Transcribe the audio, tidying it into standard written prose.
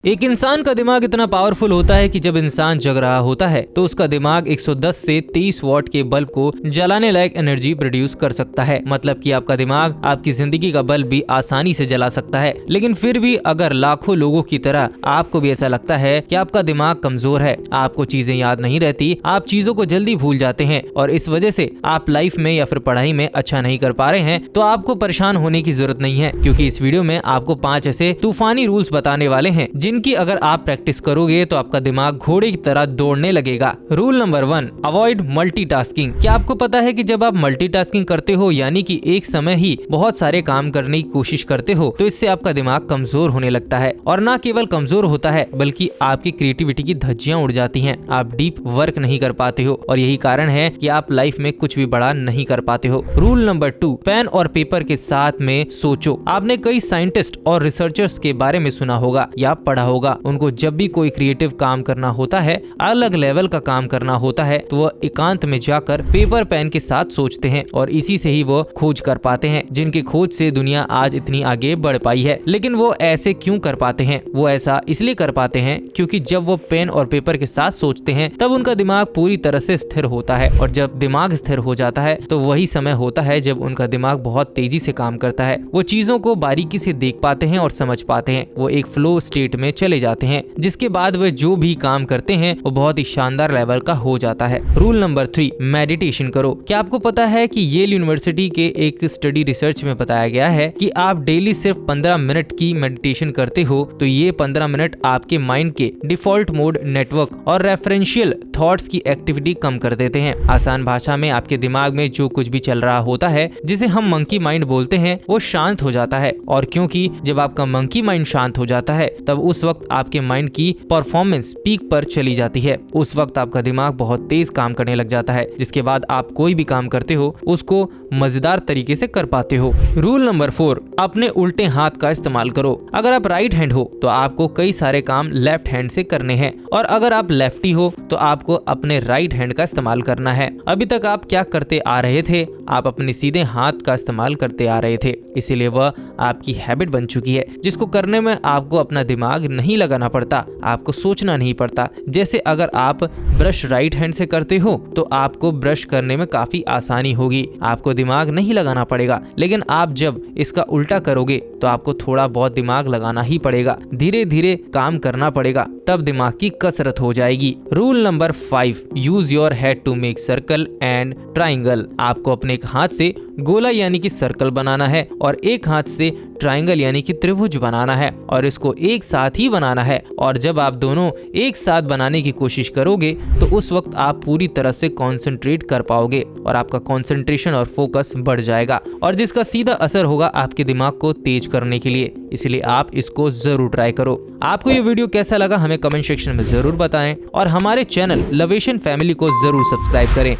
एक इंसान का दिमाग इतना पावरफुल होता है कि जब इंसान जग रहा होता है तो उसका दिमाग 110 से 30 वॉट के बल्ब को जलाने लायक एनर्जी प्रोड्यूस कर सकता है। मतलब कि आपका दिमाग आपकी जिंदगी का बल्ब भी आसानी से जला सकता है। लेकिन फिर भी अगर लाखों लोगों की तरह आपको भी ऐसा लगता है कि आपका दिमाग कमजोर है, आपको चीजें याद नहीं रहती, आप चीजों को जल्दी भूल जाते हैं और इस वजह से आप लाइफ में या फिर पढ़ाई में अच्छा नहीं कर पा रहे हैं, तो आपको परेशान होने की जरूरत नहीं है, क्योंकि इस वीडियो में आपको 5 ऐसे तूफानी रूल्स बताने वाले हैं जिनकी अगर आप प्रैक्टिस करोगे तो आपका दिमाग घोड़े की तरह दौड़ने लगेगा। Rule number 1, avoid multitasking. क्या आपको पता है कि जब आप मल्टीटास्किंग करते हो, यानी कि एक समय ही बहुत सारे काम करने की कोशिश करते हो, तो इससे आपका दिमाग कमजोर होने लगता है। और ना केवल कमजोर होता है बल्कि आपकी क्रिएटिविटी की धज्जियां उड़ जाती हैं। आप डीप वर्क नहीं कर पाते हो और यही कारण है कि आप लाइफ में कुछ भी बड़ा नहीं कर पाते हो। रूल नंबर 2, पेन और पेपर के साथ में सोचो। आपने कई साइंटिस्ट और रिसर्चर्स के बारे में सुना होगा या पढ़ा होगा। उनको जब भी कोई क्रिएटिव काम करना होता है, अलग लेवल का काम करना होता है, तो वह एकांत में जाकर पेपर पेन के साथ सोचते हैं और इसी से ही वो खोज कर पाते हैं, जिनकी खोज से दुनिया आज इतनी आगे बढ़ पाई है। लेकिन वो ऐसे क्यों कर पाते हैं? वो ऐसा इसलिए कर पाते हैं क्योंकि जब वो पेन और पेपर के साथ सोचते हैं तब उनका दिमाग पूरी तरह से स्थिर होता है, और जब दिमाग स्थिर हो जाता है तो वही समय होता है जब उनका दिमाग बहुत तेजी से काम करता है। वो चीजों को बारीकी से देख पाते हैं और समझ पाते हैं। वो एक फ्लो स्टेट में चले जाते हैं, जिसके बाद वे जो भी काम करते हैं वो बहुत ही शानदार लेवल का हो जाता है। रूल नंबर 3, मेडिटेशन करो। क्या आपको पता है कि येल यूनिवर्सिटी के एक स्टडी रिसर्च में बताया गया है कि आप डेली सिर्फ 15 मिनट की मेडिटेशन करते हो तो ये 15 मिनट आपके माइंड के डिफॉल्ट मोड, नेटवर्क और रेफरेंशियल थॉट्स की एक्टिविटी कम कर देते हैं। आसान भाषा में आपके दिमाग में जो कुछ भी चल रहा होता है, जिसे हम मंकी माइंड बोलते हैं, वो शांत हो जाता है। और क्योंकि जब आपका मंकी माइंड शांत हो जाता है तब उस वक्त आपके माइंड की परफॉर्मेंस पीक पर चली जाती है। उस वक्त आपका दिमाग बहुत तेज काम करने लग जाता है, जिसके बाद आप कोई भी काम करते हो उसको मजेदार तरीके से कर पाते हो। रूल नंबर 4, अपने उल्टे हाथ का इस्तेमाल करो। अगर आप राइट हैंड हो तो आपको कई सारे काम लेफ्ट हैंड से करने हैं, और अगर आप लेफ्टी हो तो आपको अपने राइट हैंड का इस्तेमाल करना है। अभी तक आप क्या करते आ रहे थे? आप अपने सीधे हाथ का इस्तेमाल करते आ रहे थे, इसीलिए वह आपकी हैबिट बन चुकी है, जिसको करने में आपको अपना दिमाग नहीं लगाना पड़ता, आपको सोचना नहीं पड़ता। जैसे अगर आप ब्रश राइट हैंड से करते हो तो आपको ब्रश करने में काफी आसानी होगी, आपको दिमाग नहीं लगाना पड़ेगा। लेकिन आप जब इसका उल्टा करोगे तो आपको थोड़ा बहुत दिमाग लगाना ही पड़ेगा, धीरे धीरे काम करना पड़ेगा, तब दिमाग की कसरत हो जाएगी। Rule number 5, use your head to make circle and triangle. आपको अपने एक हाथ से गोला यानी कि सर्कल बनाना है और एक हाथ से ट्राइंगल यानी कि त्रिभुज बनाना है, और इसको एक साथ ही बनाना है। और जब आप दोनों एक साथ बनाने की कोशिश करोगे तो उस वक्त आप पूरी तरह से कंसंट्रेट कर पाओगे और आपका कंसंट्रेशन और फोकस बढ़ जाएगा, और जिसका सीधा असर होगा आपके दिमाग को तेज करने के लिए। इसलिए आप इसको जरूर ट्राई करो। आपको ये वीडियो कैसा लगा हमें कमेंट सेक्शन में जरूर बताएं, और हमारे चैनल लवेशन फैमिली को जरूर सब्सक्राइब करें।